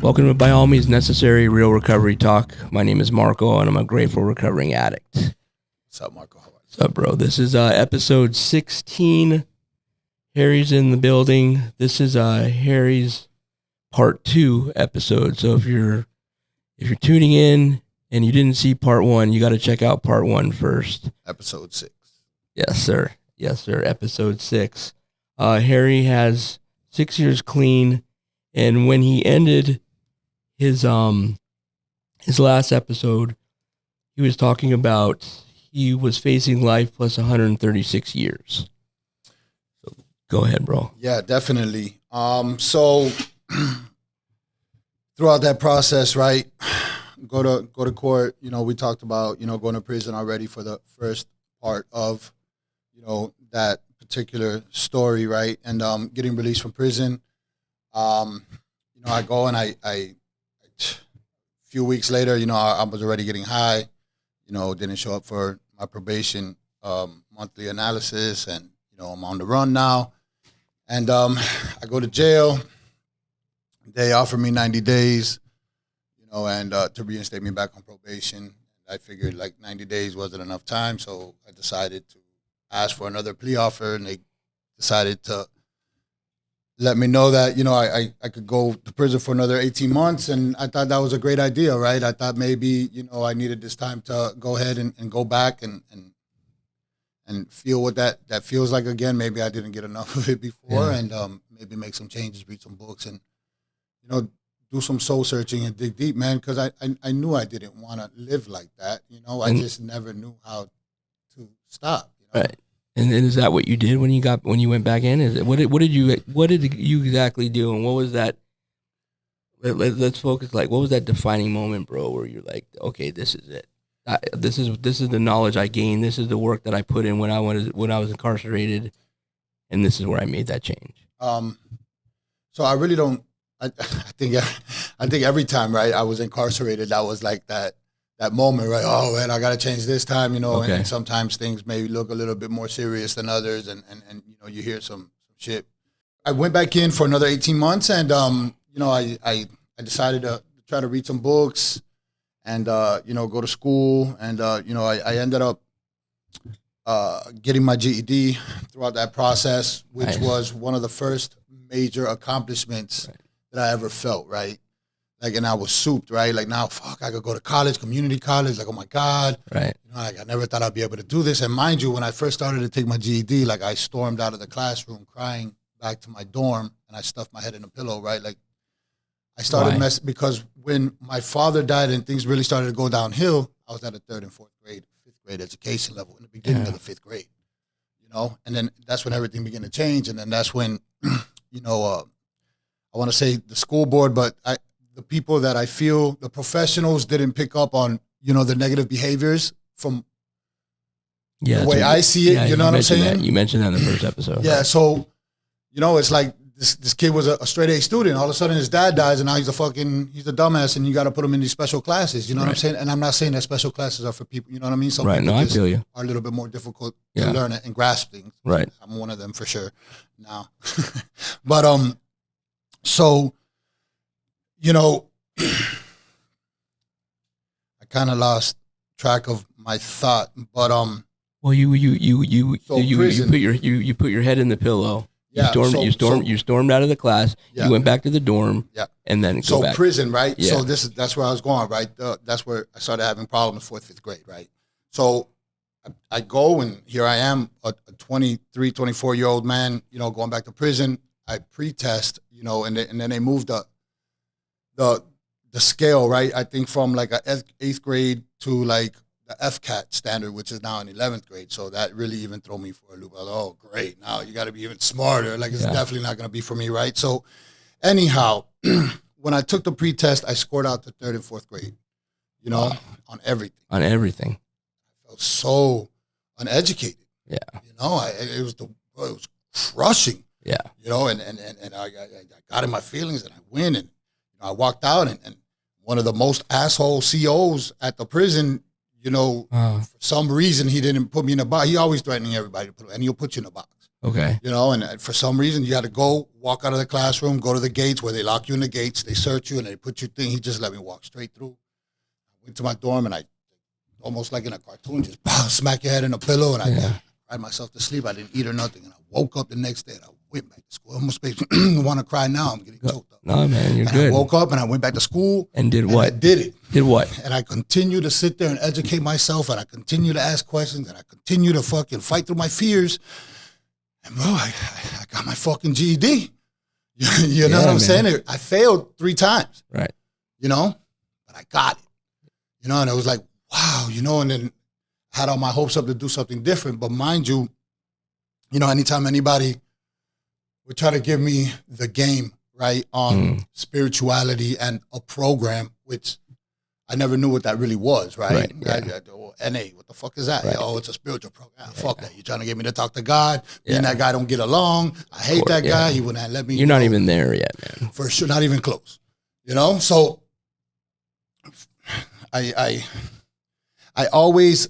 Welcome to By All Means Necessary Real Recovery Talk. My name is Marco, and I'm a grateful recovering addict. What's up, Marco? What's up, bro? This is episode 16. Harry's in the building. This is Harry's part 2 episode. So if you're tuning in and you didn't see part 1, you got to check out part 1 first. Episode 6. Yes, sir. Yes, sir. Episode 6. Harry has 6 years clean, and when he ended his last episode, he was talking about he was facing life plus 136 years. So go ahead, bro. Yeah, definitely. So throughout that process, right, go to court. You know, we talked about going to prison already for the first part of that particular story, right, and getting released from prison. I go and I a few weeks later, I was already getting high. Didn't show up for my probation monthly analysis, and I'm on the run now. And I go to jail. They offer me 90 days, and to reinstate me back on probation. I figured like 90 days wasn't enough time, so I decided to ask for another plea offer, and they decided to let me know that, I could go to prison for another 18 months. And I thought that was a great idea, right? I thought maybe, I needed this time to go ahead and go back and feel what that feels like again. Maybe I didn't get enough of it before, and maybe make some changes, read some books, and, do some soul searching and dig deep, man, because I knew I didn't want to live like that. I just never knew how to stop. Right. And is that what you did when you went back in? Is it what did you exactly do, and what was that? Let's focus. Like, what was that defining moment, bro, where you're like, okay, this is it. This is the knowledge I gained. This is the work that I put in when I was incarcerated, and this is where I made that change. So I really don't. I think every time, right, I was incarcerated, that was like that moment, right? Oh man, I got to change this time, Okay. And sometimes things may look a little bit more serious than others, and you hear some shit. I went back in for another 18 months, and I decided to try to read some books, and go to school, and I ended up getting my GED throughout that process, which Nice. was one of the first major accomplishments that I ever felt, right? Like, and I was souped, right? Like, now, fuck, I could go to college, community college. Like, oh my God. Right. Like, I never thought I'd be able to do this. And mind you, when I first started to take my GED, like, I stormed out of the classroom crying back to my dorm, and I stuffed my head in a pillow, right? Like, I started because when my father died and things really started to go downhill, I was at a 3rd and 4th grade, 5th grade education level in the beginning of the 5th grade, and then that's when everything began to change. And then that's when, I want to say the school board, but the people that I feel, the professionals didn't pick up on, the negative behaviors from the way I see it. You know what I'm saying? You mentioned that in the first episode. Yeah. So, it's like this kid was a straight A student. All of a sudden his dad dies, and now he's a dumbass, and you got to put him in these special classes. You know what I'm saying? And I'm not saying that special classes are for people, you know what I mean? Some people I feel you. are a little bit more difficult to learn it and grasp things. Right. I'm one of them for sure now. But, so, I kind of lost track of my thought, but well, you prison. put your head in the pillow. Yeah, You stormed out of the class. Yeah. You went back to the dorm. Yeah. And then so back. Prison, right? Yeah. So that's where I was going, right? That's where I started having problems 4th, 5th grade, right? So I go, and here I am, a 23, 24-year-old man, going back to prison. I pre-test, and then they moved the scale, right? I think from like a 8th grade to like the FCAT standard, which is now in 11th grade. So that really even threw me for a loop. I was like, oh, great. Now you got to be even smarter. Like, it's definitely not going to be for me, right? So anyhow, when I took the pre-test, I scored out to 3rd and 4th grade, on everything. On everything. I felt so uneducated. Yeah. It was crushing. Yeah. And I got in my feelings, and I win, and I walked out, and one of the most asshole COs at the prison, for some reason he didn't put me in a box. He always threatening everybody to put, and he'll put you in a box. Okay. You know, and for some reason you had to go walk out of the classroom, go to the gates where they lock you in the gates, they search you, and they put your thing. He just let me walk straight through. I went to my dorm, and I, almost like in a cartoon, just smack your head in a pillow, and I cried myself to sleep. I didn't eat or nothing, and I woke up the next day, and I went back to school. I almost makes me want to cry now. I'm getting choked up. No, man, you're and good. I woke up, and I went back to school. And did what? I did it. Did what? And I continue to sit there and educate myself, and I continue to ask questions, and I continue to fucking fight through my fears. And bro, I got my fucking GED. You know what I'm saying? I failed 3 times. Right. You know, but I got it. You know, and it was like, wow, you know, and then had all my hopes up to do something different. But mind you, anytime anybody would try to give me the game, right, on spirituality and a program, which I never knew what that really was, right? NA, what the fuck is that? Right. Oh, it's a spiritual program. Fuck that. You're trying to get me to talk to God. Me and that guy don't get along. I hate that guy. He wouldn't let me. You're not even there yet, man. For sure, not even close. You know? So I always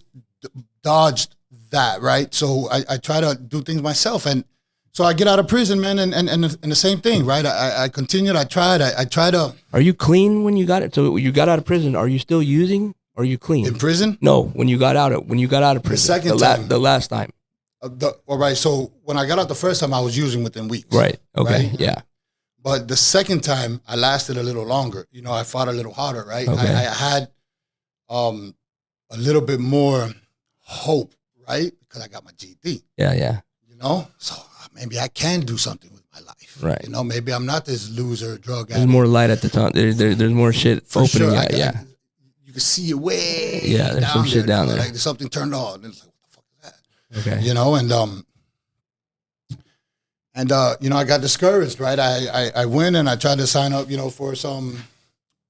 dodged that, right? So I try to do things myself. And so I get out of prison, man, and the same thing, right? I continued. I tried. I try to. Are you clean when you got it? So you got out of prison. Are you still using? Or are you clean? In prison? No, when you got out of prison. The second time. The last time. All right. So when I got out the first time, I was using within weeks. Right. Okay. Right? Yeah. But the second time, I lasted a little longer. You know, I fought a little harder, right? Okay. I had a little bit more hope, right? Because I got my GED. Yeah, yeah. You know? So maybe I can do something with my life. Right. You know, maybe I'm not this loser drug addict. There's more light at the top. There's more shit For opening. Sure. Yeah. You can see it way there's down some shit down there. there. Like there's something turned on. And it's like, what the fuck is that? Okay. You know, and I got discouraged, right? I went and I tried to sign up, for some,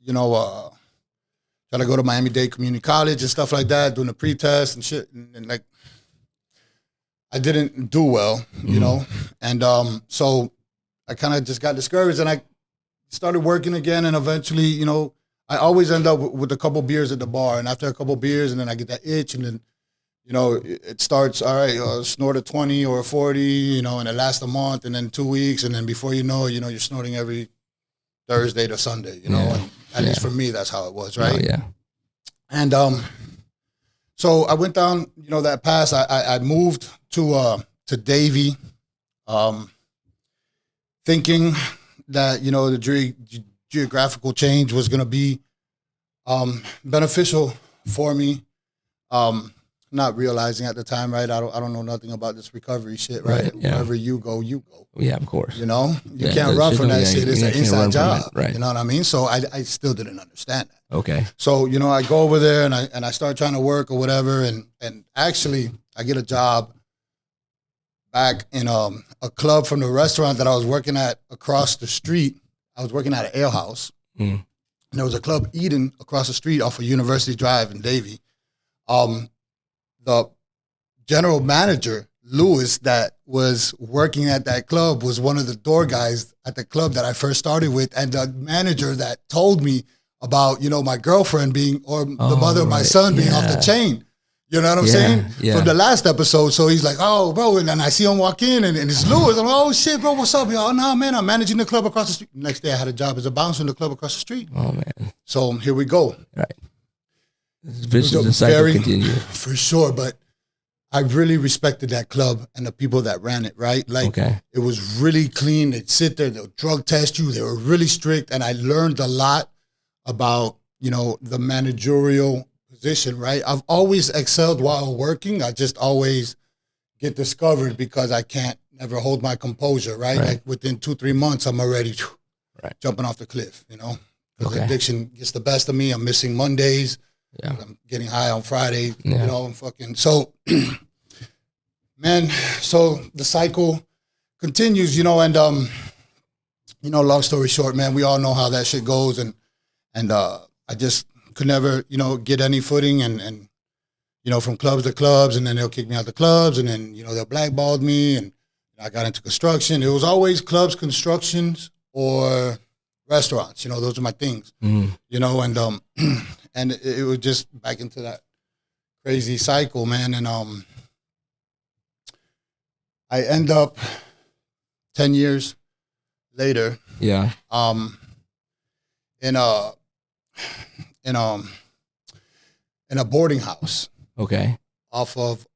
try to go to Miami-Dade Community College and stuff like that, doing the pre-test and shit. And like, I didn't do well, you know? And so I kind of just got discouraged and I started working again. And eventually, I always end up with a couple beers at the bar. And after a couple beers, and then I get that itch and then, it starts, all right, snort a 20 or a 40, and it lasts a month and then 2 weeks. And then before you know it, you're snorting every Thursday to Sunday, and at least for me, that's how it was, right? Oh, yeah. And so I went down, that path. I moved to Davie, thinking that, the geographical change was going to be beneficial for me. Not realizing at the time, right? I don't know nothing about this recovery shit, right? Yeah. Wherever you go, you go. Yeah, of course. You can't run from that shit. It's an inside job, right? You know what I mean? So I still didn't understand that. Okay. So I go over there and I start trying to work or whatever, and actually I get a job back in a club from the restaurant that I was working at across the street. I was working at an ale house, and there was a club Eden across the street off of University Drive in Davie. The general manager, Lewis, that was working at that club was one of the door guys at the club that I first started with. And the manager that told me about, my girlfriend being, or the mother of my son being off the chain. You know what I'm saying? Yeah. From the last episode. So he's like, oh, bro. And then I see him walk in and it's Lewis. I'm like, oh, shit, bro, what's up? Oh, no, man, I'm managing the club across the street. Next day I had a job as a bouncer in the club across the street. Oh, man. So here we go. Right. This vicious cycle continue. For sure, but I really respected that club and the people that ran it, right? Like, It was really clean. They'd sit there, they'll drug test you. They were really strict, and I learned a lot about, the managerial position, right? I've always excelled while working. I just always get discovered because I can't never hold my composure, right? Like within 2-3 months, I'm already jumping off the cliff, because addiction gets the best of me. I'm missing Mondays. Yeah. I'm getting high on Friday, I'm fucking, so, man, so the cycle continues, and, long story short, man, we all know how that shit goes. And I just could never, get any footing and, from clubs to clubs, and then they'll kick me out the clubs, and then, they'll blackball me, and I got into construction. It was always clubs, constructions, or restaurants, those are my things, and, and it was just back into that crazy cycle, man. And I end up 10 years later. Yeah. In a boarding house. Okay. Off of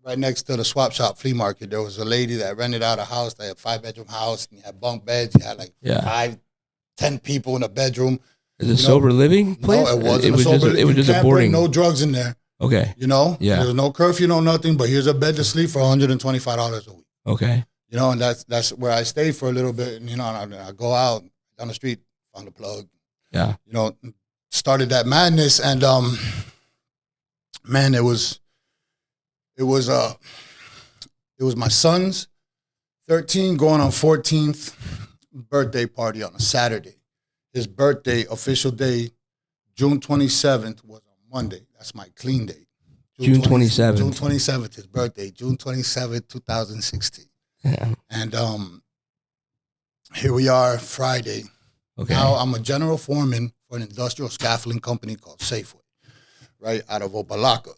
right next to the swap shop flea market. There was a lady that rented out a house. They had 5-bedroom house, and you had bunk beds. You had like 5-10 people in a bedroom. Is it sober living place? No, it wasn't. It was just a boarding. No drugs in there. Okay. Yeah. There was no curfew, no nothing. But here's a bed to sleep for $125 a week. Okay. And that's where I stayed for a little bit. And and I go out down the street, found a plug. Yeah. Started that madness, and man, it was my son's 13 going on 14th birthday party on a Saturday. His birthday, official day, June 27th, was on Monday. That's my clean date. June 27th. June 27th, his birthday, June 27th, 2016. Yeah. And here we are, Friday. Okay. Now I'm a general foreman for an industrial scaffolding company called Safeway, right, out of Opalaka.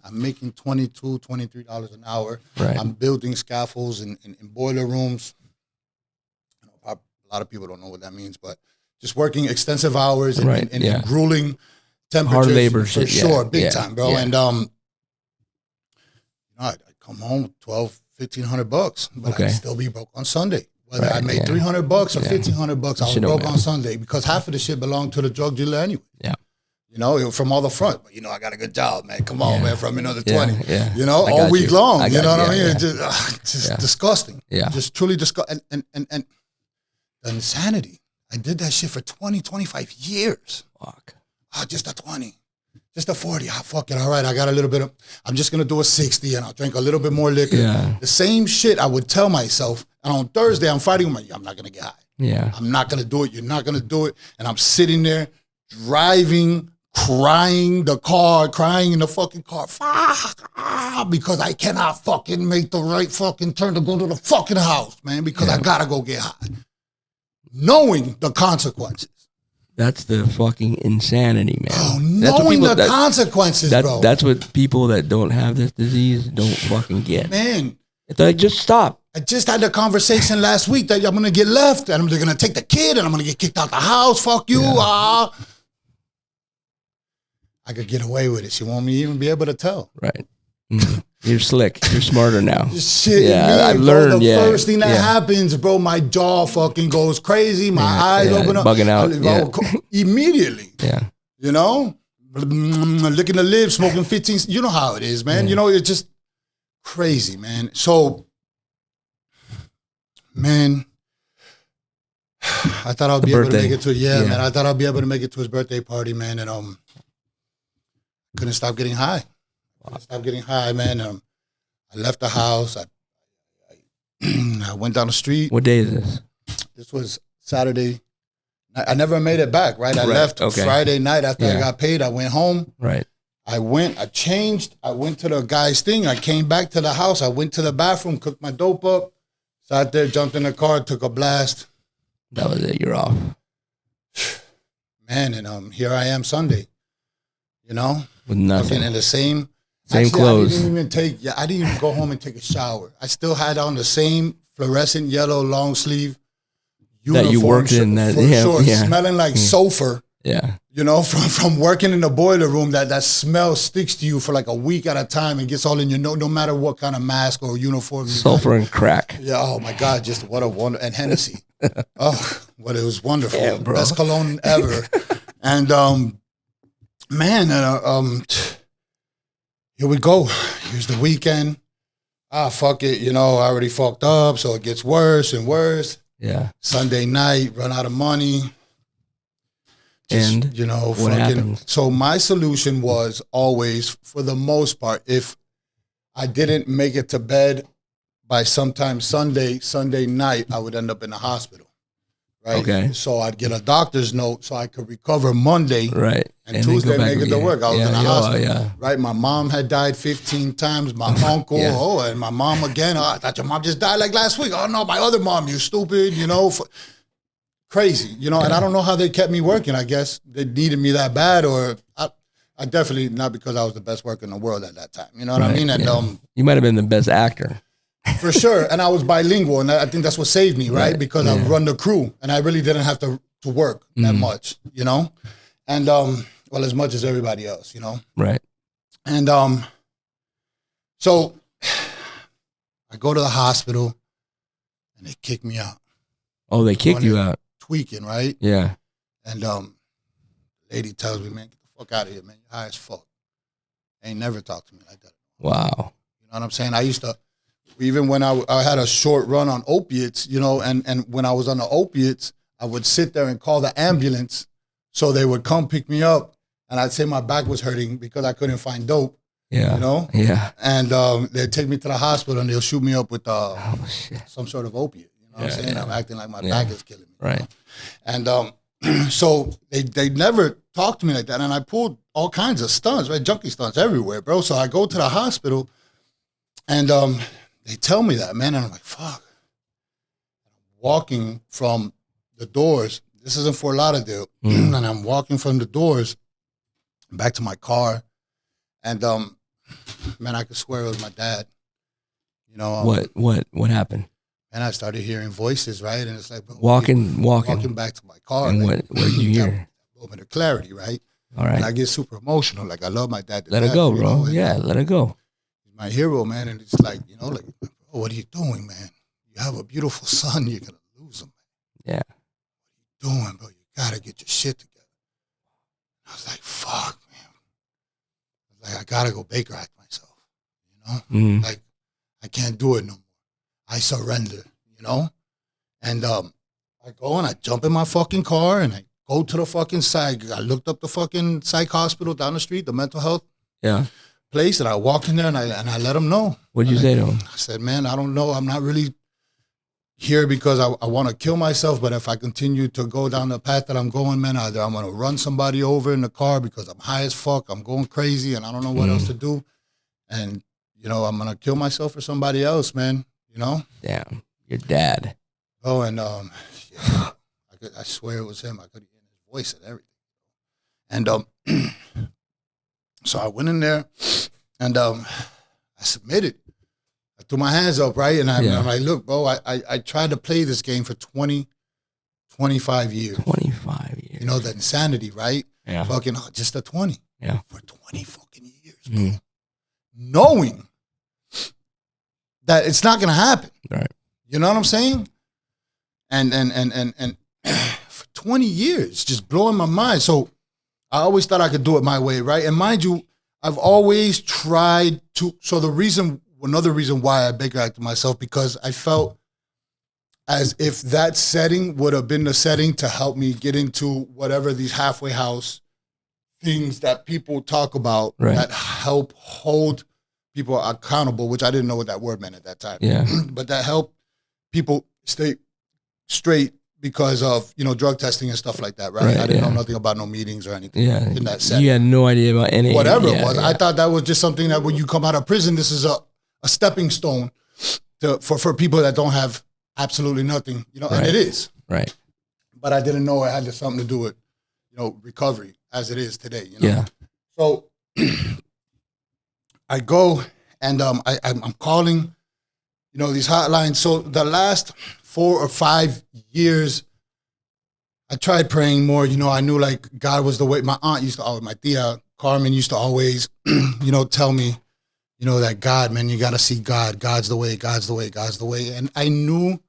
I'm making $22, $23 an hour. Right. I'm building scaffolds in boiler rooms. A lot of people don't know what that means, but just working extensive hours in grueling temperatures. Hard labor for shit. sure, big time, bro. Yeah. And I'd come home with $1,500, but I'd still be broke on Sunday. Whether I made $300 or $1,500, I was broke on Sunday because half of the shit belonged to the drug dealer anyway. Yeah. From all the front. But, I got a good job, man. Come on, man, from another 20. Yeah. All week long. You know what I mean? Yeah. It's just disgusting. Yeah. Just truly disgusting. And the insanity. I did that shit for 20, 25 years. Fuck. Just a 20. Just a 40. Fuck it. All right, I got a little bit of, I'm just going to do a 60 and I'll drink a little bit more liquor. Yeah. The same shit I would tell myself. And on Thursday, I'm fighting with I'm not going to get high. Yeah. I'm not going to do it. You're not going to do it. And I'm sitting there driving, crying in the fucking car. Fuck. Because I cannot fucking make the right fucking turn to go to the fucking house, man, because I got to go get high. Knowing the consequences. That's the fucking insanity, man. Oh, knowing the consequences, bro. That's what people that don't have this disease don't fucking get. Man. It's like, just stop. I just had the conversation last week that I'm going to get left and they're going to take the kid and I'm going to get kicked out the house. Fuck you. Yeah. I could get away with it. She won't even be able to tell. Right. You're slick. You're smarter now. Shit, I've learned. The first thing that happens, bro, my jaw fucking goes crazy. My eyes open up. Bugging out. Immediately. Yeah. Licking the lips, smoking 15. You know how it is, man. Yeah. It's just crazy, man. So, man, I thought I'd be able to make it to man. I thought I'd be able to make it to his birthday party, man, and couldn't stop getting high. Man. I left the house. I went down the street. What day is this? This was Saturday. I never made it back, right? I left Friday night after I got paid. I went home. Right. I changed. I went to the guy's thing. I came back to the house. I went to the bathroom, cooked my dope up, sat there, jumped in the car, took a blast. That was it. You're off. Man, and here I am Sunday, With nothing. in the same clothes. I didn't even go home and take a shower. I still had on the same fluorescent yellow long sleeve uniform that you worked in. Smelling like sulfur. Yeah. From working in the boiler room, that smell sticks to you for like a week at a time and gets all in your nose, no matter what kind of mask or uniform. Sulfur and crack. Yeah. Oh my God. Just what a wonder. And Hennessy. Oh, what it was wonderful. Yeah, bro. Best cologne ever. And man, here we go. Here's the weekend. Fuck it. I already fucked up, so it gets worse and worse. Yeah. Sunday night, run out of money. What happens? So my solution was always, for the most part, if I didn't make it to bed by sometime Sunday night, I would end up in the hospital. Right. Okay. So I'd get a doctor's note so I could recover Monday. Right. And Tuesday make it to work. I was in the hospital. Yeah. Right. My mom had died 15 times. My uncle. And my mom again. I thought your mom just died like last week. Oh no, my other mom. You stupid. Crazy. And I don't know how they kept me working. I guess they needed me that bad, or I definitely not because I was the best worker in the world at that time. You know what I mean? And you might have been the best actor. For sure. And I was bilingual, and I think that's what saved me, right? Because I run the crew, and I really didn't have to work that much, you know? And, well, as much as everybody else, you know? Right. And so I go to the hospital, and they kick me out. Oh, they kicked you out. Tweaking, right? Yeah. And the lady tells me, man, get the fuck out of here, man. You're high as fuck. Ain't never talked to me like that. Wow. You know what I'm saying? I used to, even when I had a short run on opiates, you know, and when I was on the opiates, I would sit there and call the ambulance so they would come pick me up. And I'd say my back was hurting because I couldn't find dope. Yeah. You know? Yeah. And they'd take me to the hospital and they'll shoot me up with some sort of opiate. You know what I'm saying? I'm acting like my back is killing me. Right. You know? And so they never talked to me like that. And I pulled all kinds of stunts, right? Junkie stunts everywhere, bro. So I go to the hospital and they tell me that, man. And I'm like, fuck. Walking from the doors. This is in Fort Lauderdale. And I'm walking from the doors back to my car. And, man, I could swear it was my dad. You know. What happened? And I started hearing voices, right? And it's like, walking back to my car. And like, what did you hear? A moment of clarity, right? All right. And I get super emotional. Like, I love my dad. Let it go, bro. Yeah, let it go. He's my hero, man. And it's like, you know, like, oh, what are you doing, man? You have a beautiful son. You're going to lose him, man. Yeah. What are you doing, bro? You got to get your shit together. I was like, fuck, man. I was like, I got to go Baker act myself, you know? Like, I can't do it no more. I surrender, you know? And I go and I jump in my fucking car and I go to the fucking psych. I looked up the fucking psych hospital down the street, the mental health place, and I walk in there and I let them know. What'd you say to him? I said, man, I don't know. I'm not really here because I want to kill myself, but if I continue to go down the path that I'm going, man, either I'm going to run somebody over in the car because I'm high as fuck, I'm going crazy, and I don't know what else to do. And, you know, I'm going to kill myself for somebody else, man. You know? Damn, your dad. Oh, and I swear it was him. I could hear his voice and everything. And so I went in there and I submitted. I threw my hands up, right? And I'm like, look, bro, I tried to play this game for 25 years. 25 years. You know, the insanity, right? Yeah. Fucking just a 20. Yeah. For 20 fucking years, bro. Knowing that it's not gonna happen. Right. You know what I'm saying? And for 20 years, just blowing my mind. So I always thought I could do it my way, right? And mind you, I've always tried to. So another reason why I Baker acted myself, because I felt as if that setting would have been the setting to help me get into whatever these halfway house things that people talk about that help hold people accountable, which I didn't know what that word meant at that time. Yeah. But that help people stay straight because of, you know, drug testing and stuff like that, right? I didn't know nothing about no meetings or anything in that setting. You had no idea about any. Whatever it was. I thought that was just something that when you come out of prison, this is a stepping stone for people that don't have absolutely nothing, you know, and it is. Right. But I didn't know it had something to do with, you know, recovery as it is today, you know? Yeah. So I go and I'm calling, you know, these hotlines. So the last 4 or 5 years, I tried praying more. You know, I knew like God was the way. My aunt used to always, my tia Carmen used to always, you know, tell me, you know, that God, man, you got to see God. God's the way, God's the way, God's the way. And I knew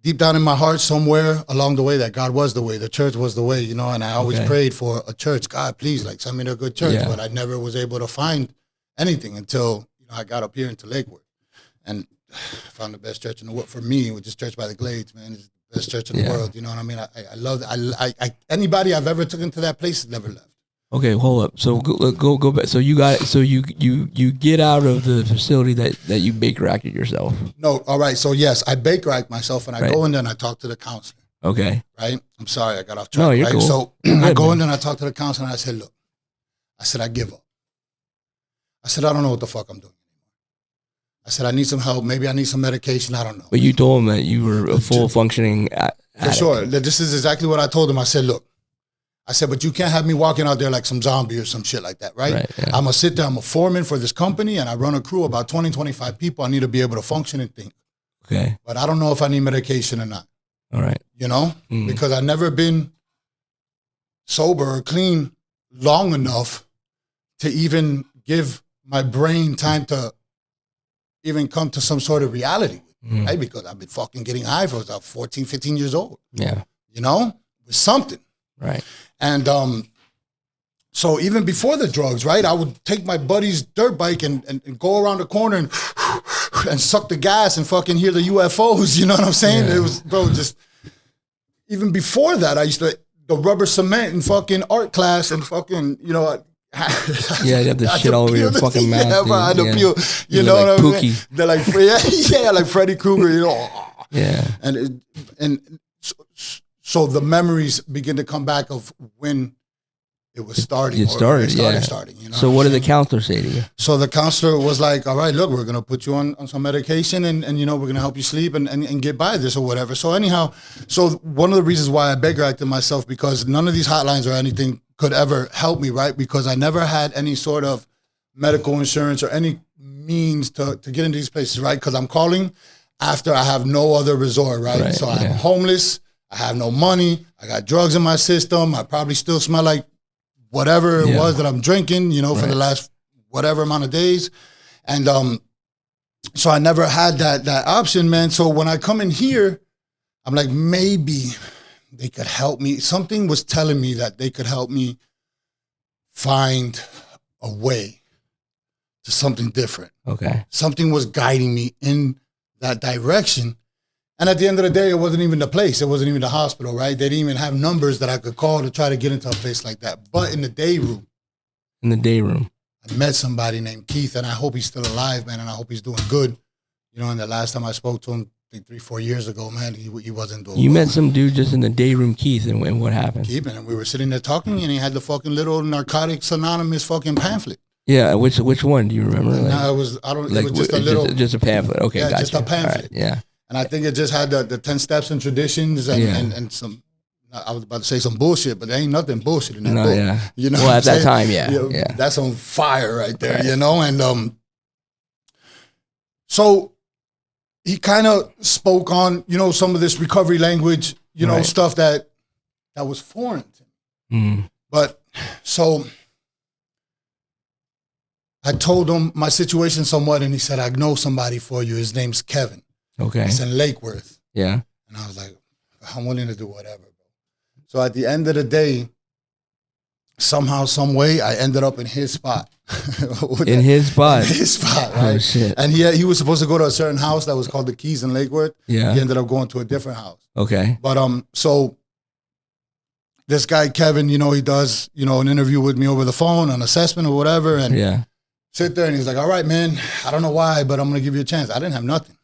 deep down in my heart somewhere along the way that God was the way, the church was the way, you know, and I always prayed for a church. God, please, like, send me to a good church. But I never was able to find anything until, you know, I got up here into Lakewood and found the best church in the world. For me, which is Church by the Glades, man, it's the best church in the world. You know what I mean? I love it. Anybody I've ever taken to that place has never left. Okay, hold up. So go back. So you got it. So you get out of the facility that you Baker acted yourself. No, all right. So yes, I Baker act myself, and I go in there and I talk to the counselor. Okay. Right. I'm sorry, I got off track. No, you're cool. So I go in there and I talk to the counselor, and I said, look, I said I give up. I said I don't know what the fuck I'm doing. I said I need some help. Maybe I need some medication. I don't know. But you told him that you were a full functioning addict. For sure. This is exactly what I told him. I said, look, I said, but you can't have me walking out there like some zombie or some shit like that, right? Yeah. I'm going to sit there. I'm a foreman for this company, and I run a crew about 20, 25 people. I need to be able to function and think. Okay. But I don't know if I need medication or not. All right. You know? Because I've never been sober or clean long enough to even give my brain time to even come to some sort of reality, right? Because I've been fucking getting high for 14, 15 years old. Yeah. You know? With something. Right. And so even before the drugs, right, I would take my buddy's dirt bike and go around the corner and suck the gas and fucking hear the UFOs, you know what I'm saying? Yeah. It was, bro, just, even before that, I used to, the rubber cement in fucking art class and fucking, you know, yeah, you have this shit all over your fucking mouth. Yeah, bro, I had to peel, you know like what I mean? Pookie. They're like, yeah, like Freddy Krueger, you know. Yeah. And so the memories begin to come back of when it was starting. It started, starting, you know. So what did the counselor say to you? So the counselor was like, all right, look, we're going to put you on some medication and you know, we're going to help you sleep and get by this or whatever. So anyhow, so one of the reasons why I beggar acted myself, because none of these hotlines or anything could ever help me, right? Because I never had any sort of medical insurance or any means to get into these places, right? Because I'm calling after I have no other resort, right? So I'm homeless. I have no money. I got drugs in my system. I probably still smell like whatever it was that I'm drinking, you know, for the last whatever amount of days. And so I never had that option, man. So when I come in here, I'm like, maybe they could help me. Something was telling me that they could help me find a way to something different. Okay. Something was guiding me in that direction. And at the end of the day, it wasn't even the place. It wasn't even the hospital, right? They didn't even have numbers that I could call to try to get into a place like that. But in the day room. In the day room. I met somebody named Keith, and I hope he's still alive, man, and I hope he's doing good. You know, and the last time I spoke to him, I think 3-4 years ago, man, he wasn't doing You well. met some dude just in the day room, Keith, and what happened? Keith, and we were sitting there talking, and he had the fucking little Narcotics Anonymous fucking pamphlet. Yeah, which one do you remember? Like, No, it was just a little. Just a pamphlet. Okay, yeah, gotcha. just a pamphlet. Right, yeah. And I think it just had the 10 steps and traditions and some, I was about to say some bullshit, but there ain't nothing bullshit in that book. Yeah. You know, well, at that time, yeah. That's on fire right there, you know? And so he kind of spoke on, you know, some of this recovery language, you know, stuff that was foreign to me. But so I told him my situation somewhat, and he said, I know somebody for you. His name's Kevin. Okay. It's in Lake Worth. Yeah. And I was like, I'm willing to do whatever, bro. So at the end of the day, somehow, some way, I ended up in his spot. In his spot? In his spot, right? Oh, shit. And he was supposed to go to a certain house that was called the Keys in Lake Worth. Yeah. He ended up going to a different house. Okay. But so this guy, Kevin, you know, he does, you know, an interview with me over the phone, an assessment or whatever. And sit there and he's like, all right, man, I don't know why, but I'm going to give you a chance. I didn't have nothing.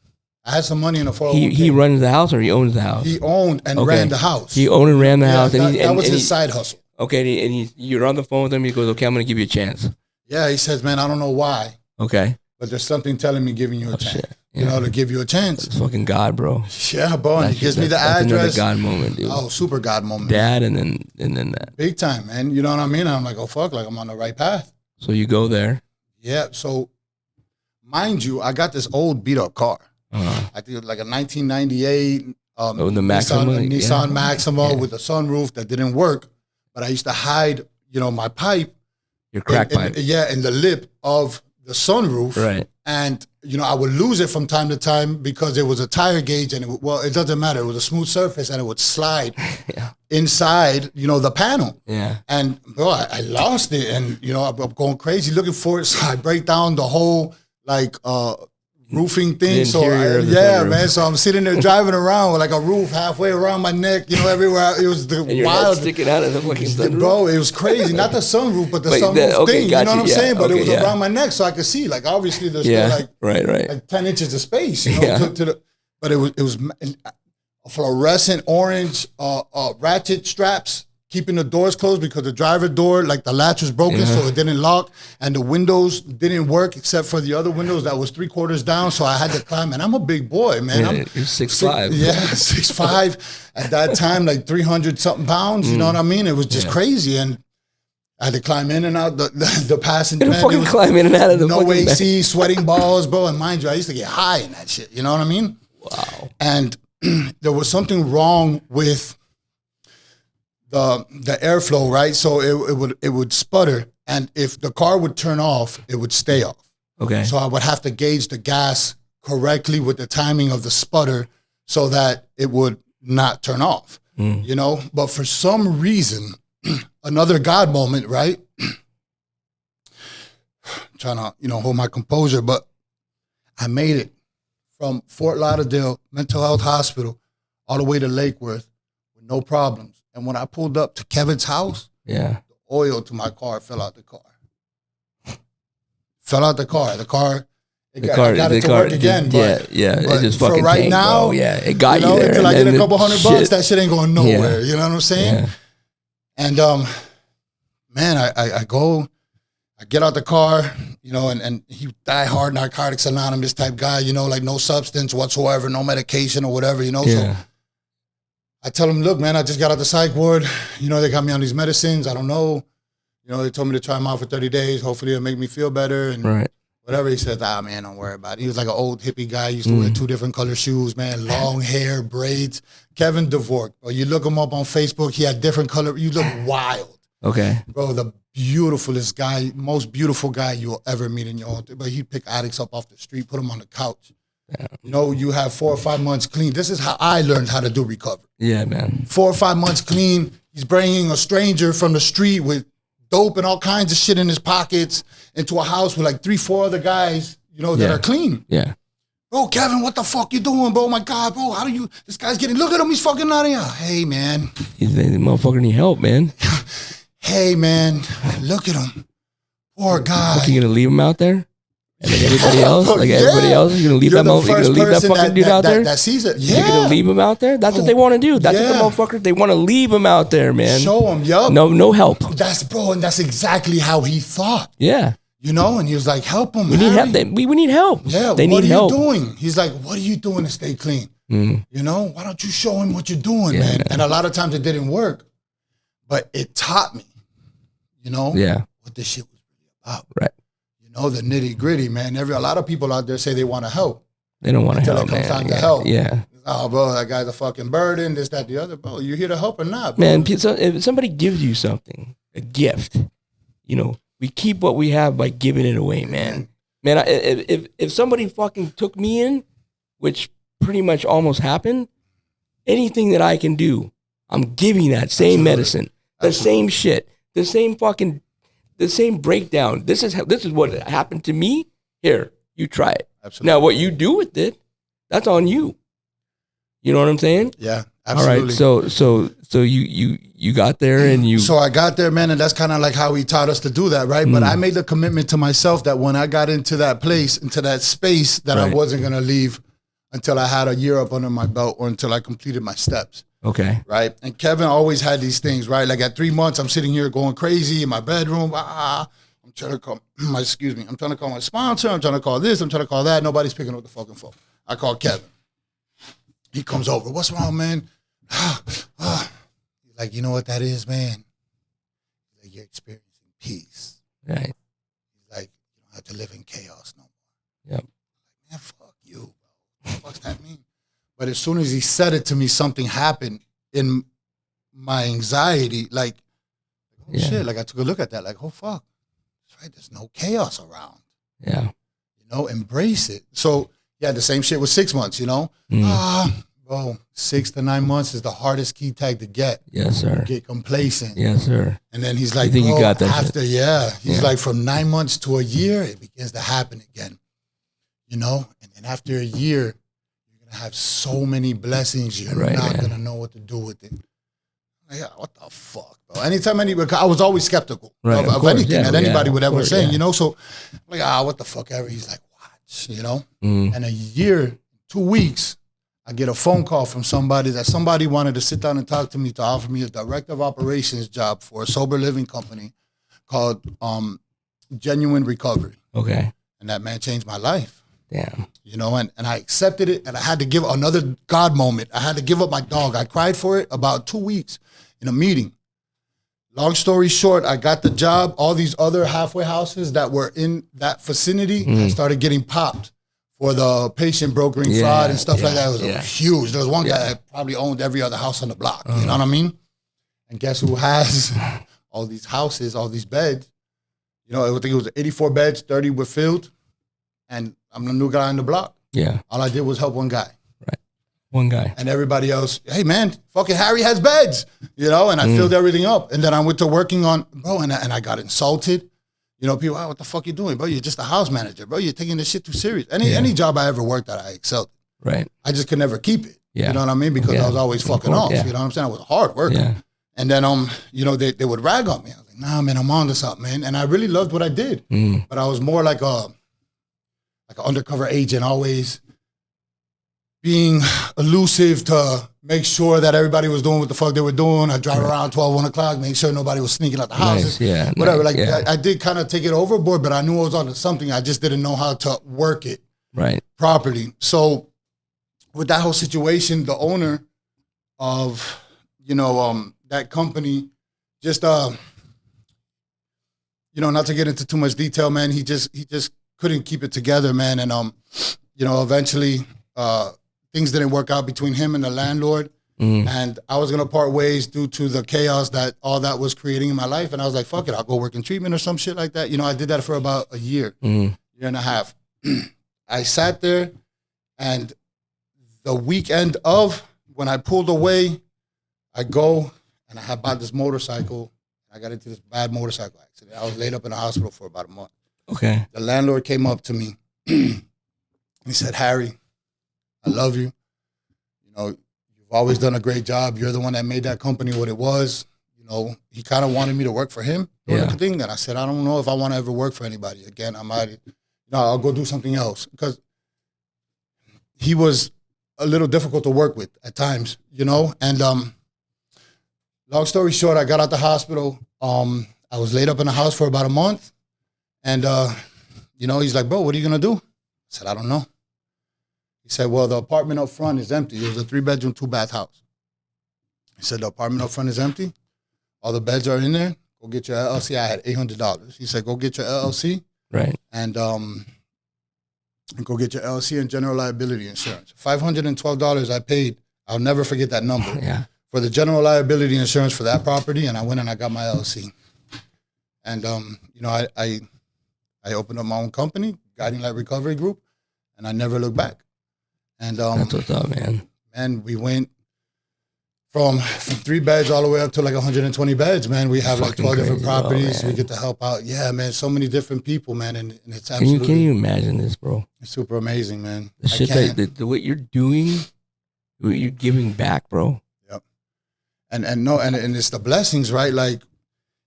I had some money in a 401k. He runs the house or he owns the house? He owned and ran the house. He owned and ran the house. And that was his side hustle. Okay, and you're on the phone with him. He goes, okay, I'm going to give you a chance. Yeah, he says, man, I don't know why. Okay. But there's something telling me giving you a chance. Shit. Yeah. You know, to give you a chance. It's fucking God, bro. Yeah, bro. And he gives me the address. That's another God moment, dude. Oh, super God moment. Dad and then that. Big time, man. You know what I mean? I'm like, oh, fuck, like I'm on the right path. So you go there. Yeah, so mind you, I got this old beat up car. I think it was like a 1998 the Maxima? Nissan Maxima with a sunroof that didn't work. But I used to hide, you know, my pipe. Your crack pipe. In the lip of the sunroof. Right. And, you know, I would lose it from time to time because it was a tire gauge and it doesn't matter. It was a smooth surface and it would slide inside, you know, the panel. Yeah. And, bro, I lost it and, you know, I'm going crazy looking for it. So I break down the whole, like, roofing thing. So man. So I'm sitting there driving around with like a roof halfway around my neck, you know, everywhere. It was the wild sticking out of the fucking sunroof. Bro, it was crazy. Not the sunroof, but the sunroof thing. You know what I'm saying? But it was around my neck, so I could see. Like obviously, there's still like 10 inches of space. You know, but it was fluorescent orange ratchet straps keeping the doors closed because the driver door, like the latch was broken, so it didn't lock, and the windows didn't work except for the other windows that was 3/4 down. So I had to climb, and I'm a big boy, man. Yeah, you're 6'5". Yeah, 6'5". At that time, like 300 something pounds. You know what I mean? It was just crazy, and I had to climb in and out the passenger. You fucking climb in and out of the no fucking AC, sweating balls, bro. And mind you, I used to get high in that shit. You know what I mean? Wow. And there was something wrong with the airflow, right? So it would sputter, and if the car would turn off, it would stay off. Okay. So I would have to gauge the gas correctly with the timing of the sputter so that it would not turn off. You know, but for some reason, another God moment, right? Trying to, hold my composure, but I made it from Fort Lauderdale Mental Health Hospital all the way to Lake Worth with no problems. And when I pulled up to Kevin's house, the oil to my car fell out the car. Fell out the car. The car got it to work again. But it just fucking right tanked, now, bro. Yeah, it got you there. Until I get a couple $100, that shit ain't going nowhere. Yeah. You know what I'm saying? Yeah. And man, I get out the car, and he Die Hard Narcotics Anonymous type guy, like no substance whatsoever, no medication or whatever, So I tell him, look, man, I just got out the psych ward. They got me on these medicines. I don't know. They told me to try them out for 30 days. Hopefully it'll make me feel better. And whatever. He said, man, don't worry about it. He was like an old hippie guy. He used to wear 2 different color shoes, man, long hair, braids. Kevin DeVork. Or you look him up on Facebook, he had different color. You look wild. Okay. Bro, the beautifulest guy, most beautiful guy you'll ever meet in your own thing. But he'd pick addicts up off the street, put them on the couch. Yeah. You have 4 or 5 months clean. This is how I learned how to do recovery. Yeah, man. 4 or 5 months clean. He's bringing a stranger from the street with dope and all kinds of shit in his pockets into a house with like 3, 4 other guys, that are clean. Yeah. Bro, Kevin, what the fuck you doing, bro? Oh my God, bro, how do you, this guy's getting, look at him, he's fucking out of here. Hey, man. He's the motherfucker need help, man. Hey, man, look at him. Poor guy. What, you gonna leave him out there? And like everybody else? Everybody else? You're gonna leave that motherfucker? You're gonna leave that fucking dude out there? That sees it. Yeah. You're gonna leave him out there? That's what they want to do. That's what the motherfuckers, they want to leave him out there, man. Show him, yup. No help. And that's exactly how he thought. Yeah. And he was like, help him. We need help. We need help. Yeah, they need help. What are you doing? He's like, what are you doing to stay clean? Why don't you show him what you're doing, man? And a lot of times it didn't work, but it taught me, what this shit was really about. Right. The nitty gritty, man. A lot of people out there say they want to help. They don't want to help, until it comes time to help. Yeah. Oh, bro, that guy's a fucking burden, this, that, the other. Bro, you here to help or not, bro? Man, if somebody gives you something, a gift, we keep what we have by giving it away, man. Man, if somebody fucking took me in, which pretty much almost happened, anything that I can do, I'm giving that same medicine, the same shit, the same breakdown. This is what happened to me. Here, you try it. Absolutely. Now, what you do with it, that's on you. You know what I'm saying? Yeah, absolutely. All right, so you got there and you. So I got there, man, and that's kind of like how he taught us to do that, right? But I made the commitment to myself that when I got into that place, into that space, that I wasn't gonna leave until I had a year up under my belt or until I completed my steps. Okay. Right. And Kevin always had these things, right? Like at 3 months, I'm sitting here going crazy in my bedroom. I'm trying to call I'm trying to call my sponsor. I'm trying to call this. I'm trying to call that. Nobody's picking up the fucking phone. I call Kevin. He comes over. What's wrong, man? He's like, you know what that is, man? He's like, you're experiencing peace. Right. He's like, you don't have to live in chaos no more. Yep. Man, fuck you, bro. What the fuck's that mean? But as soon as he said it to me, something happened in my anxiety. Like, oh shit. Like I took a look at that. Like, oh fuck. That's right. There's no chaos around. Yeah. Embrace it. So yeah, the same shit with 6 months, bro, 6 to 9 months is the hardest key tag to get. Yes, sir. Get complacent. Yes, sir. And then he's like, you think you got that after, he's like, from 9 months to a year, it begins to happen again. And then after a year, have so many blessings, you're not going to know what to do with it. Like, what the fuck, bro? Anytime I was always skeptical of anything that anybody would ever say, so like, what the fuck ever. He's like, watch, And a year, 2 weeks, I get a phone call from somebody wanted to sit down and talk to me to offer me a director of operations job for a sober living company called Genuine Recovery. Okay. And that man changed my life. Damn. You know, and I accepted it, and I had to give another God moment. I had to give up my dog. I cried for it about 2 weeks in a meeting. Long story short, I got the job. All these other halfway houses that were in that vicinity started getting popped for the patient brokering fraud and stuff like that. It was huge. There was one guy that probably owned every other house on the block. You know what I mean? And guess who has all these houses, all these beds? You know, I think it was 84 beds, 30 were filled, and I'm the new guy on the block. Yeah. All I did was help one guy. Right. One guy. And everybody else, hey, man, fucking Harry has beds, you know, and I filled everything up. And then I went to working on, bro, and I got insulted. You know, people, what the fuck you doing, bro? You're just a house manager, bro. You're taking this shit too serious. Any job I ever worked at, I excelled. Right. I just could never keep it. Yeah. You know what I mean? Because I was always fucking off. You know what I'm saying? I was a hard worker. Yeah. And then, you know, they would rag on me. I was like, nah, man, I'm on to something, man. And I really loved what I did. But I was more like an undercover agent, always being elusive to make sure that everybody was doing what the fuck they were doing. I drive around 12, 1 o'clock, make sure nobody was sneaking out the houses. Whatever. I did kind of take it overboard, but I knew I was onto something. I just didn't know how to work it properly. So with that whole situation, the owner of, you know, that company, just, you know, not to get into too much detail, man, he just couldn't keep it together, man. And, you know, eventually things didn't work out between him and the landlord. And I was going to part ways due to the chaos that all that was creating in my life. And I was like, fuck it, I'll go work in treatment or some shit like that. You know, I did that for about a year, year and a half. I sat there, and the weekend of when I pulled away, I go and I had bought this motorcycle. I got into this bad motorcycle accident. I was laid up in the hospital for about a month. Okay. The landlord came up to me. He said, Harry, I love you. You know, you've always done a great job. You're the one that made that company what it was. You know, he kind of wanted me to work for him. Thing. And I said, I don't know if I want to ever work for anybody again. I'll go do something else. Because he was a little difficult to work with at times, you know. And long story short, I got out the hospital. I was laid up in the house for about a month. And, you know, he's like, bro, what are you going to do? I said, I don't know. He said, well, the apartment up front is empty. It was a 3-bedroom, 2-bath house. He said, the apartment up front is empty. All the beds are in there. Go get your LLC. I had $800. He said, go get your LLC. Right. And go get your LLC and general liability insurance. $512 I paid. I'll never forget that number. Yeah. For the general liability insurance for that property. And I went and I got my LLC. And, you know, I opened up my own company, Guiding Light Recovery Group, and I never looked back. And that's what's up, man. And we went from 3 beds all the way up to like 120 beds, man. We have like 12 different properties. We get to help out. Yeah, man, so many different people, man. And it's absolutely. Can you imagine this, bro? It's super amazing, man. The shit that what you're doing, what you're giving back, bro. Yep. And it's the blessings, right? Like,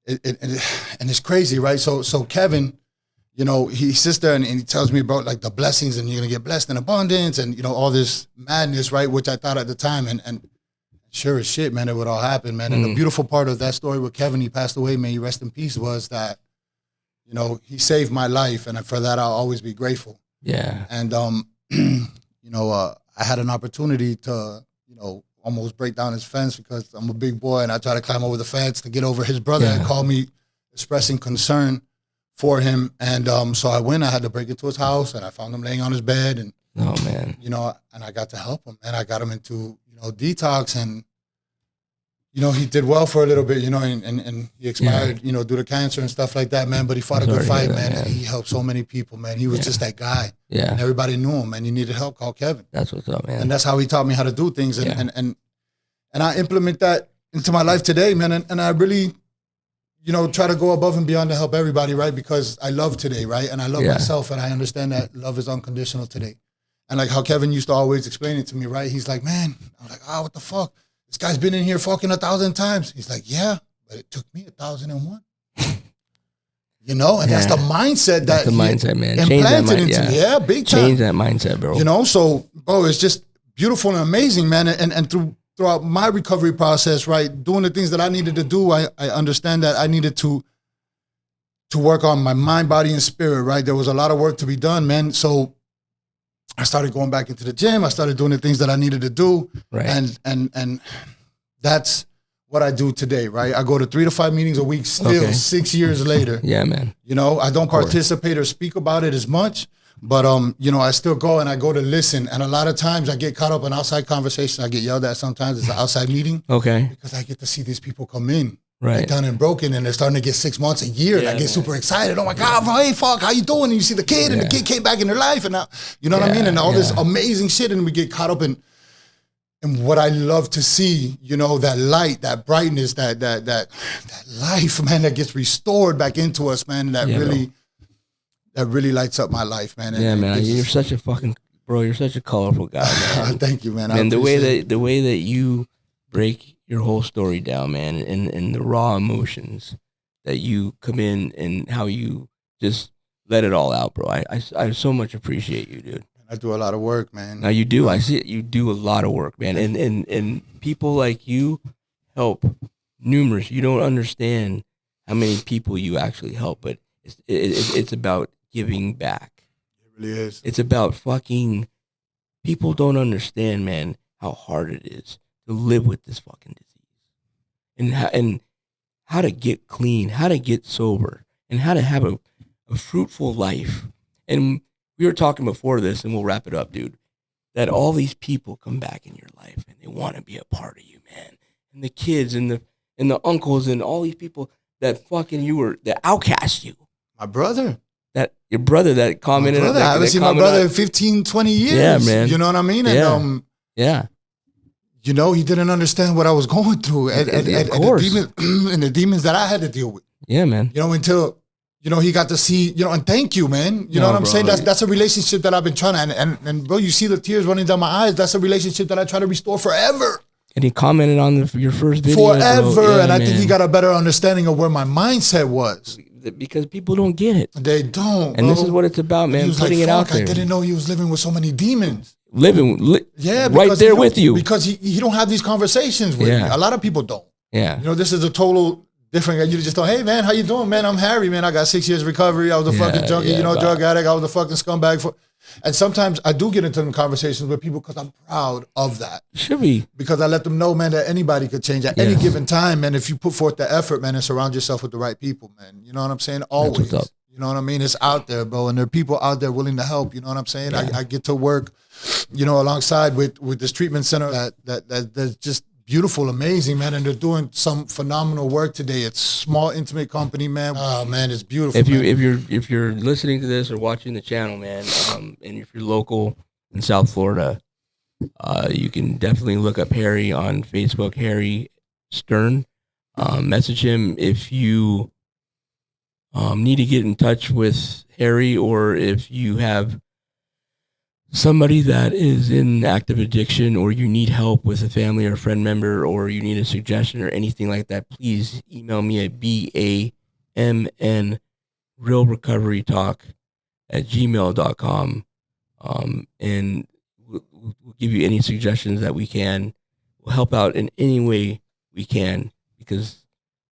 and it's crazy, right? So Kevin, you know, he sits there and he tells me about like the blessings, and you're gonna get blessed in abundance, and you know, all this madness, right? Which I thought at the time, and sure as shit, man, it would all happen, man. And the beautiful part of that story with Kevin, he passed away, may he rest in peace, was that, you know, he saved my life, and for that I'll always be grateful. Yeah. And you know, I had an opportunity to, you know, almost break down his fence because I'm a big boy, and I try to climb over the fence to get over his brother and call me expressing concern for him. And so I went. I had to break into his house, and I found him laying on his bed, and oh man, you know, and I got to help him, and I got him into, you know, detox, and you know, he did well for a little bit, you know, and he expired, you know, due to cancer and stuff like that, man. But he fought a good fight, man. And he helped so many people, man. He was just that guy. Yeah. And everybody knew him, and he needed help. Call Kevin. That's what's up, man. And that's how he taught me how to do things, and I implement that into my life today, man. And I really, you know, try to go above and beyond to help everybody, right? Because I love today, right? And I love myself, and I understand that love is unconditional today. And like how Kevin used to always explain it to me, right? He's like, man, I'm like, what the fuck? This guy's been in here fucking 1,000 times. He's like, yeah, but it took me 1,001. You know, and that's the mindset that the mindset, man. Implanted into me. Yeah, big time. Change that mindset, bro. You know, so bro, it's just beautiful and amazing, man. And throughout my recovery process, right, doing the things that I needed to do, I understand that I needed to work on my mind, body, and spirit, right? There was a lot of work to be done, man. So I started going back into the gym. I started doing the things that I needed to do. Right. And that's what I do today, right? I go to 3 to 5 meetings a week still 6 years later. Yeah, man. You know, I don't participate or speak about it as much, but you know, I still go and I go to listen. And a lot of times I get caught up in outside conversations. I get yelled at sometimes. It's an outside meeting. Okay. Because I get to see these people come in. Right. Like done and broken, and they're starting to get 6 months, a year, and I get super excited. Oh my God, bro, hey, fuck, how you doing? And you see the kid, and the kid came back in their life, and now, you know what I mean? And all this amazing shit, and we get caught up in what I love to see, you know, that light, that brightness, that life, man, that gets restored back into us, man, that really lights up my life, man. Yeah, man, you're such a fucking, bro, you're such a colorful guy, man. Thank you, man. And the way that you break your whole story down, man, and the raw emotions that you come in and how you just let it all out, bro. I so much appreciate you, dude. I do a lot of work, man. Now you do. I see it. You do a lot of work, man. And people like you help numerous. You don't understand how many people you actually help, but it's about giving back. It really is. It's about fucking, people don't understand, man, how hard it is to live with this fucking disease, and how to get clean, how to get sober, and how to have a fruitful life. And we were talking before this, and we'll wrap it up, dude, that all these people come back in your life and they want to be a part of you, man. And the kids and the uncles and all these people that fucking that outcast you. My brother. That your brother that commented. My brother. I haven't seen my brother in 15, 20 years. Yeah, man. You know what I mean? And yeah. You know, he didn't understand what I was going through, and the demons that I had to deal with. Yeah, man. You know, until, you know, he got to see, you know, and thank you, man. You know what I'm saying? That's a relationship that I've been trying to, and bro, you see the tears running down my eyes. That's a relationship that I try to restore forever. And he commented on your first video. Forever, and I think he got a better understanding of where my mindset was. Because people don't get it. They don't, and this is what it's about, man. Putting it out there. I didn't know he was living with so many demons. Right there with you. Because he don't have these conversations with me. A lot of people don't. Yeah. You know, this is a total different guy. You just don't, hey, man, how you doing, man? I'm Harry, man. I got 6 years recovery. I was a fucking junkie, drug addict. I was a fucking scumbag. And sometimes I do get into them conversations with people because I'm proud of that. Should be. Because I let them know, man, that anybody could change at any given time, man. If you put forth the effort, man, and surround yourself with the right people, man. You know what I'm saying? Always. That's what's up. You know what I mean? It's out there, bro. And there are people out there willing to help. You know what I'm saying? Yeah. I get to work, you know, alongside with this treatment center that's just beautiful, amazing, man. And they're doing some phenomenal work today. It's small, intimate company, man. Oh, man, it's beautiful. If you're listening to this or watching the channel, man, and if you're local in South Florida, you can definitely look up Harry on Facebook, Harry Stern. Message him if you need to get in touch with Harry, or if you have somebody that is in active addiction, or you need help with a family or a friend member, or you need a suggestion or anything like that, please email me at BAMN realrecoverytalk@gmail.com. And we'll give you any suggestions that we can. We'll help out in any way we can, because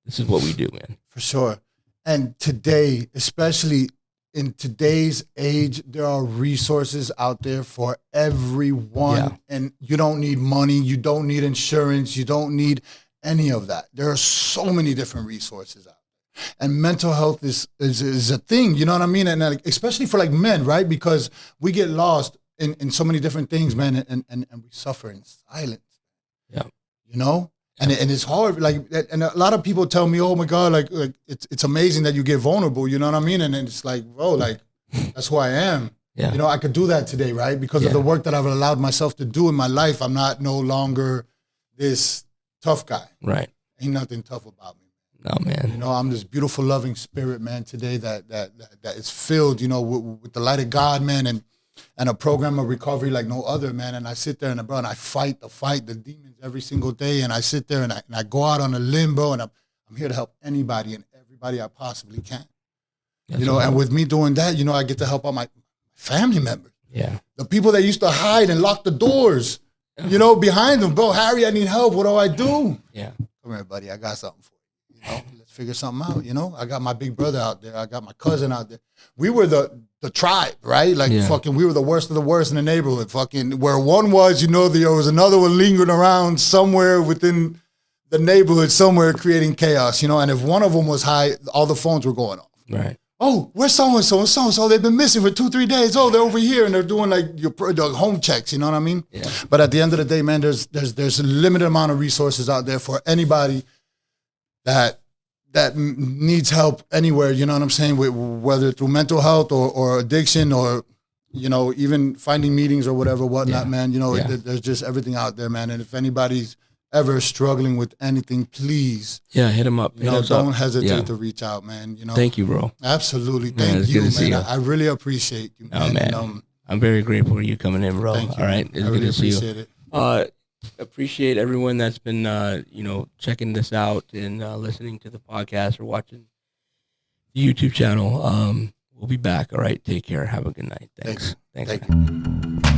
this is what we do, man. For sure. And today, especially in today's age, there are resources out there for everyone. Yeah. And you don't need money. You don't need insurance. You don't need any of that. There are so many different resources out there. And mental health is a thing, you know what I mean? And especially for like men, right? Because we get lost in so many different things, man, and we suffer in silence. Yeah. You know? And it's hard, like, and a lot of people tell me, oh my God, like it's amazing that you get vulnerable, you know what I mean? And it's like, bro, like, that's who I am. Yeah. You know, I could do that today, right? Because of the work that I've allowed myself to do in my life. I'm not no longer this tough guy. Right. Ain't nothing tough about me. No, man. You know, I'm this beautiful, loving spirit, man, today that is filled, you know, with the light of God, man, and a program of recovery like no other, man. And I sit there and I fight the demons every single day. And I sit there and I go out on a limb, bro, and I'm here to help anybody and everybody I possibly can. That's, you know, and with me doing that, you know, I get to help out my family members. Yeah. The people that used to hide and lock the doors, you know, behind them, bro. Harry, I need help. What do I do? Yeah. Come here, buddy. I got something for you. You know, let's figure something out. You know, I got my big brother out there. I got my cousin out there. We were the tribe, right? Like fucking, we were the worst of the worst in the neighborhood. Fucking, where one was, you know, there was another one lingering around somewhere within the neighborhood, somewhere creating chaos. You know, and if one of them was high, all the phones were going off. Right. Oh, where's so-and-so and so-and-so? They've been missing for 2-3 days. Oh, they're over here, and they're doing like the home checks. You know what I mean? Yeah. But at the end of the day, man, there's a limited amount of resources out there for anybody that needs help anywhere. You know what I'm saying? Whether through mental health or addiction or, you know, even finding meetings or whatever, whatnot, man. You know, there's just everything out there, man. And if anybody's ever struggling with anything, please, hit him up. You know, don't hesitate to reach out, man. You know, thank you, bro. Absolutely, thank you, man. I really appreciate you, man. Oh, man. And, I'm very grateful for you coming in, bro. Thank you. All right, it's really good to see you. appreciate it. Appreciate everyone that's been, you know, checking this out and listening to the podcast or watching the YouTube channel. We'll be back. All right, take care. Have a good night. Thanks. Thank you.